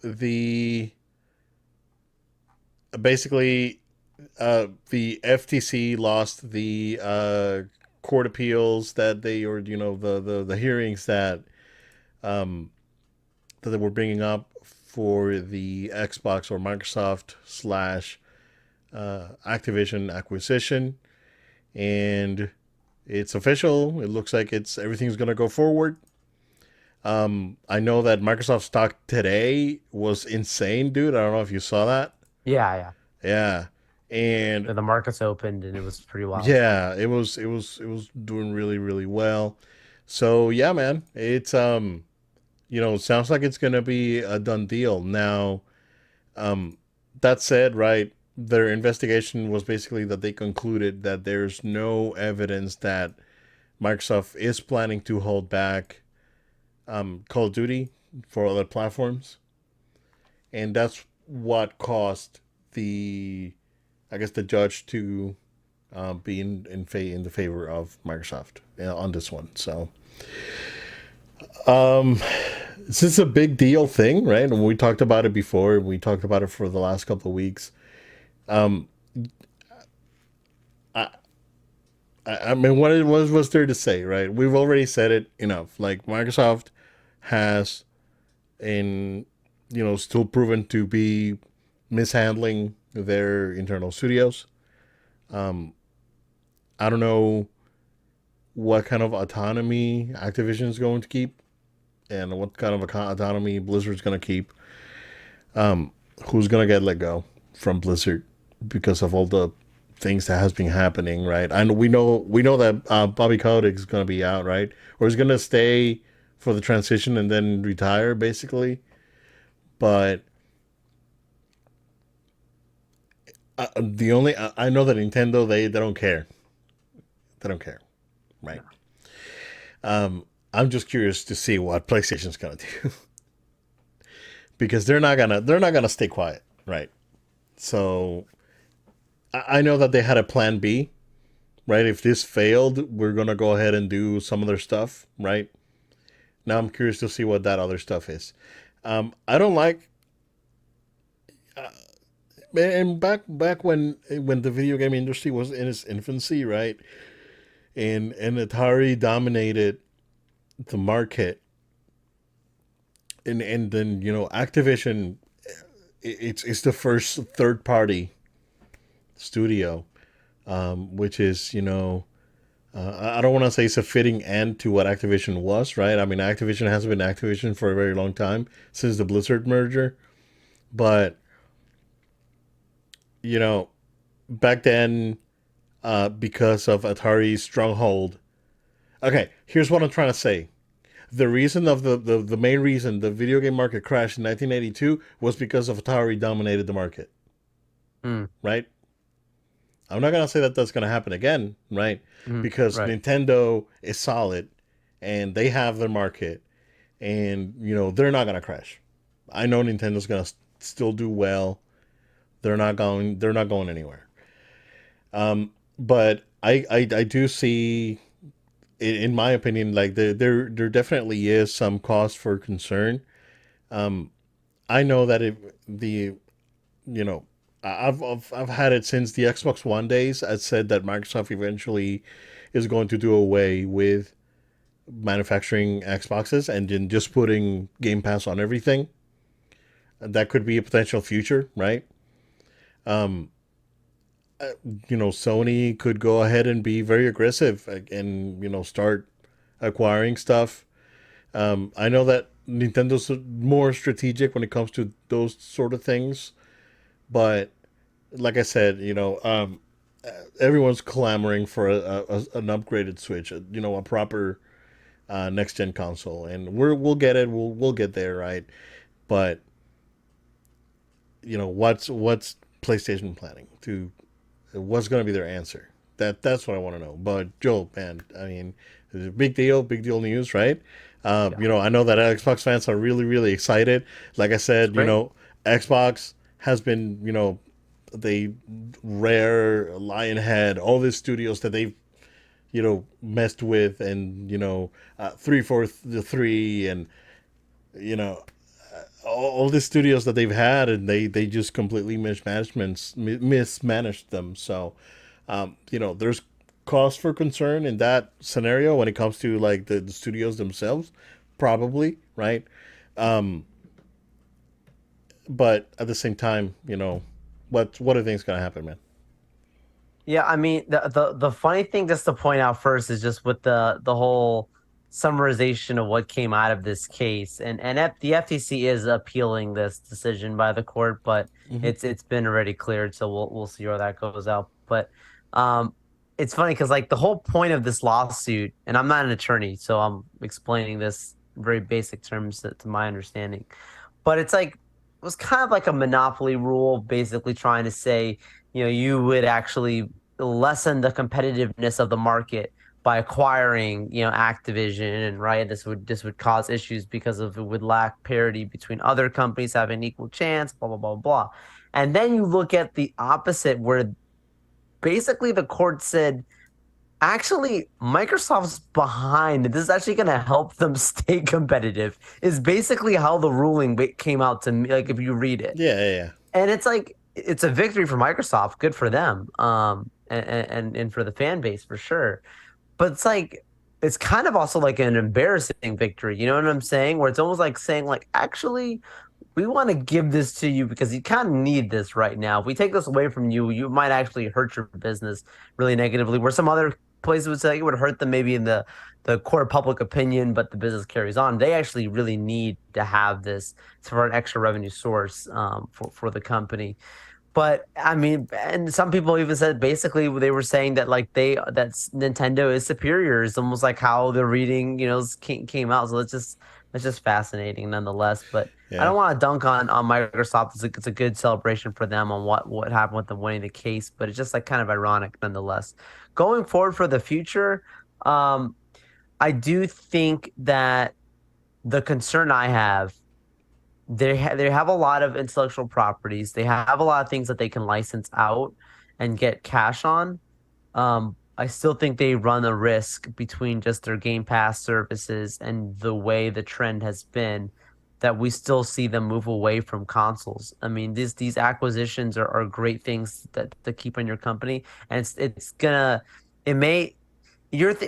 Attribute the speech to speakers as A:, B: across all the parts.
A: the basically the FTC lost the court appeals that they or the hearings um, that they were bringing up for the Xbox or Microsoft slash Activision acquisition, and it's official. It looks like it's everything's gonna go forward. I know that Microsoft stock today was insane, dude. I don't know if you saw that.
B: Yeah, yeah.
A: Yeah, and
B: The markets opened and it was pretty wild.
A: yeah, it was doing really really well. So yeah, man, it's sounds like it's gonna be a done deal now. Um, that said, right, their investigation was basically that they concluded that there's no evidence that Microsoft is planning to hold back Call of Duty for other platforms, and that's what caused the, I guess, the judge to be in the favor of Microsoft on this one. So, um, this is a big deal thing, right? And we talked about it before. We talked about it for the last couple of weeks. Um, I, I mean, what it was there to say, right? We've already said it enough. Like Microsoft has, in still proven to be mishandling their internal studios. Um, I don't know what kind of autonomy Activision is going to keep, and what kind of autonomy Blizzard's going to keep. Um, who's going to get let go from Blizzard because of all the things that has been happening, right? And we know that Bobby Kotick is going to be out, right? Or he's going to stay for the transition and then retire, basically. But the only I know that Nintendo they don't care. They don't care, right?
B: No.
A: I'm just curious to see what PlayStation's gonna do because they're not gonna stay quiet, right? So I know that they had a plan B, right? If this failed, we're gonna go ahead and do some other stuff, right? Now I'm curious to see what that other stuff is. I don't like, and back when the video game industry was in its infancy, right? And Atari dominated the market, and then Activision, it's the first third party studio, which is I don't want to say it's a fitting end to what Activision was, right? I mean, Activision has been Activision for a very long time since the Blizzard merger, but you know back then, because of Atari's stronghold. Okay, here's what I'm trying to say. The reason of the main reason the video game market crashed in 1982 was because of Atari dominated the market,
B: Mm,
A: right? I'm not gonna say that that's gonna happen again, right? Because
B: right.
A: Nintendo is solid and they have their market, and they're not gonna crash. I know Nintendo's gonna still do well. They're not going anywhere. But I do see, in my opinion, like there definitely is some cause for concern. Um, I know that you know I've had it since the Xbox One days. I said that Microsoft eventually is going to do away with manufacturing Xboxes and then just putting Game Pass on everything. That could be a potential future, right? Um, Sony could go ahead and be very aggressive and start acquiring stuff. I know that Nintendo's more strategic when it comes to those sort of things, but like I said, everyone's clamoring for an upgraded Switch, a proper next gen console, and we'll get it. We'll get there, right? But what's PlayStation planning to? What's going to be their answer? That's what I want to know. But Joel, man, I mean, it's a big deal news, right?
B: Yeah.
A: I know that Xbox fans are really, really excited. Like I
B: It's
A: said,
B: great.
A: Xbox has been, they Rare, Lionhead, all these studios that they've, messed with, and 343, and you know, all the studios that they've had, and they just completely mismanaged them. So, there's cause for concern in that scenario when it comes to like the studios themselves, probably, right? Um, but at the same time, what do you think's gonna happen, man?
B: Yeah, I mean the funny thing just to point out first is just with the whole summarization of what came out of this case, the FTC is appealing this decision by the court, but
A: Hmm.
B: it's been already cleared, so we'll see where that goes out. But um, it's funny because like the whole point of this lawsuit, and I'm not an attorney, so I'm explaining this in very basic terms to my understanding, but it's like it was kind of like a monopoly rule, basically trying to say, you would actually lessen the competitiveness of the market by acquiring, Activision, and right, this would cause issues because of it would lack parity between other companies having equal chance, blah blah blah blah. And then you look at the opposite, where basically the court said, actually, Microsoft's behind. This is actually going to help them stay competitive. Is basically how the ruling came out to me. Like if you read it,
A: Yeah, yeah,
B: and it's like it's a victory for Microsoft. Good for them. And for the fan base for sure. But it's like it's kind of also like an embarrassing victory. You know what I'm saying? Where it's almost like saying like, actually, we want to give this to you because you kind of need this right now. If we take this away from you, you might actually hurt your business really negatively. Where some other places would say it would hurt them maybe in the court of public opinion, but the business carries on. They actually really need to have this for an extra revenue source, for the company. But I mean, and some people even said basically they were saying that like Nintendo is superior. It's almost like how the reading, came out. So it's just fascinating nonetheless. But I
A: yeah.
B: don't want to dunk on Microsoft. It's a good celebration for them on what happened with them winning the case. But it's just like kind of ironic nonetheless. Going forward for the future, um, I do think that the concern I have, they have a lot of intellectual properties. They have a lot of things that they can license out and get cash on. I still think they run a risk between just their Game Pass services and the way the trend has been, that we still see them move away from consoles. I mean, these acquisitions are great things that to keep in your company, and it may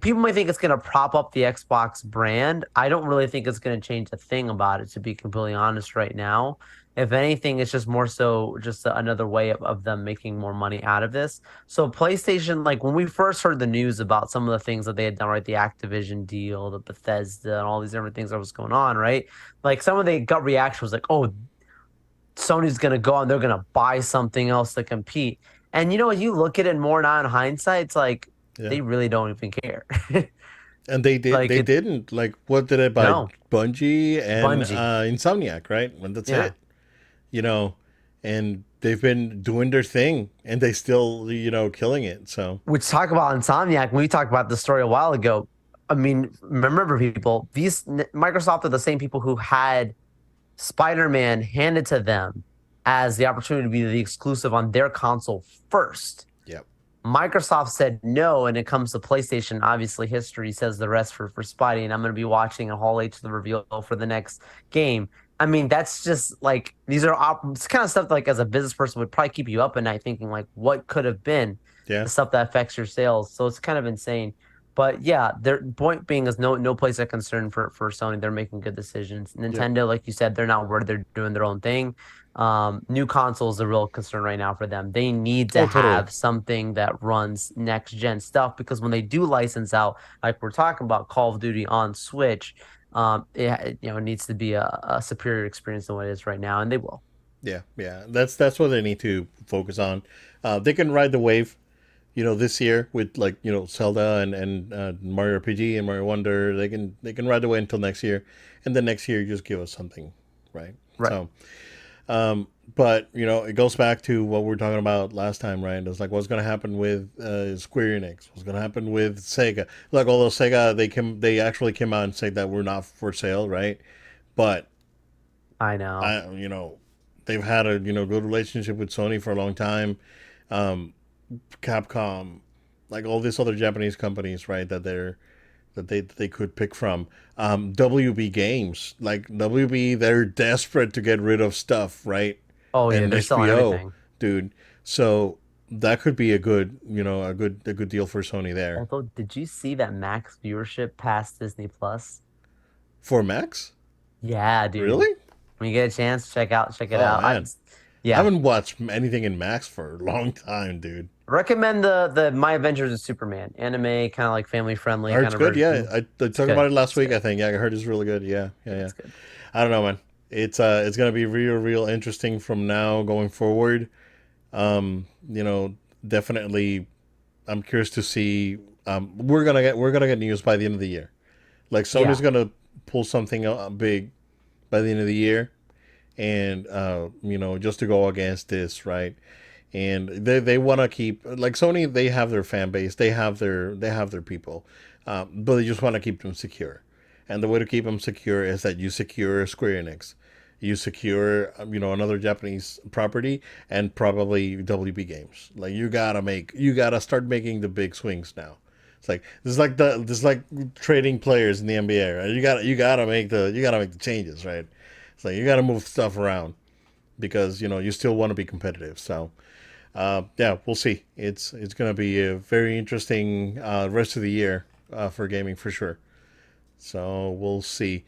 B: people might think it's going to prop up the Xbox brand. I don't really think it's going to change a thing about it, to be completely honest, right now. If anything, it's just more so just another way of them making more money out of this. So PlayStation, like when we first heard the news about some of the things that they had done, right? The Activision deal, the Bethesda, and all these different things that was going on, right? Like some of the gut reaction was like, oh, Sony's going to go and they're going to buy something else to compete. And you look at it more now in hindsight, it's like
A: Yeah.
B: they really don't even care.
A: And they did.
B: Like
A: They
B: it,
A: didn't. Like, what did I buy?
B: no,
A: Bungie and
B: Bungie.
A: Insomniac, right? And that's
B: Yeah.
A: it. You know, and they've been doing their thing, and they still, killing it. So
B: Which talk about Insomniac. When we talked about the story a while ago, I mean, remember people, Microsoft are the same people who had Spider-Man handed to them as the opportunity to be the exclusive on their console first.
A: yep.
B: Microsoft said no, and it comes to PlayStation. Obviously, history says the rest for Spidey, and I'm going to be watching a Hall H the reveal for the next game. I mean, that's just like it's kind of stuff like as a business person would probably keep you up at night thinking like what could have been
A: Yeah.
B: the stuff that affects your sales. So it's kind of insane. But yeah, their point being is no place of concern for Sony. They're making good decisions.
A: Yep.
B: Nintendo, like you said, they're not worried. They're doing their own thing. New console is a real concern right now for them. They need to
A: Oh, totally.
B: have something that runs next gen stuff, because when they do license out, like we're talking about Call of Duty on Switch, it needs to be a superior experience than what it is right now, and they will.
A: Yeah. Yeah. That's what they need to focus on. They can ride the wave, this year with like Zelda and Mario RPG and Mario Wonder. They can ride the wave until next year, and then next year just give us something, right?
B: Right.
A: So. But it goes back to what we were talking about last time, right? It's like what's going to happen with Square Enix, what's going to happen with Sega. Like although Sega, they actually came out and said that we're not for sale, right? But
B: I know.
A: they've had a good relationship with Sony for a long time. Um, Capcom, like all these other Japanese companies, right? That that they could pick from. WB Games, like WB, they're desperate to get rid of stuff, right?
B: Oh yeah,
A: And
B: they're selling
A: HBO,
B: everything.
A: dude. So that could be a good, a good deal for Sony there.
B: Although, did you see that Max viewership passed Disney Plus?
A: For Max,
B: Yeah, dude.
A: really?
B: When you get a chance, check it
A: Oh
B: out.
A: man, I
B: Yeah,
A: haven't watched anything in Max for a long time, dude.
B: recommend the My Adventures of Superman anime, kind of like family
A: I
B: friendly
A: heard
B: kind
A: it's
B: of
A: good. Yeah,
B: version.
A: I
B: It's
A: talked about
B: good.
A: it last
B: It's
A: week. I
B: good.
A: think. Yeah, I heard it's really good. Yeah, yeah,
B: Yeah,
A: yeah.
B: it's good.
A: I don't know, man. It's gonna be real interesting from now going forward. You know, definitely. I'm curious to see. We're gonna get news by the end of the year. Like Sony's
B: Yeah,
A: gonna pull something big by the end of the year, and just to go against this, right? And they want to keep like Sony. They have their fan base. They have their people, but they just want to keep them secure. And the way to keep them secure is that you secure Square Enix, you secure another Japanese property, and probably WB Games. Like you gotta start making the big swings now. It's like this is like trading players in the NBA, right? You gotta make the changes, right? It's like you gotta move stuff around because you still want to be competitive. So yeah, we'll see. It's going to be a very interesting rest of the year for gaming for sure. So we'll see.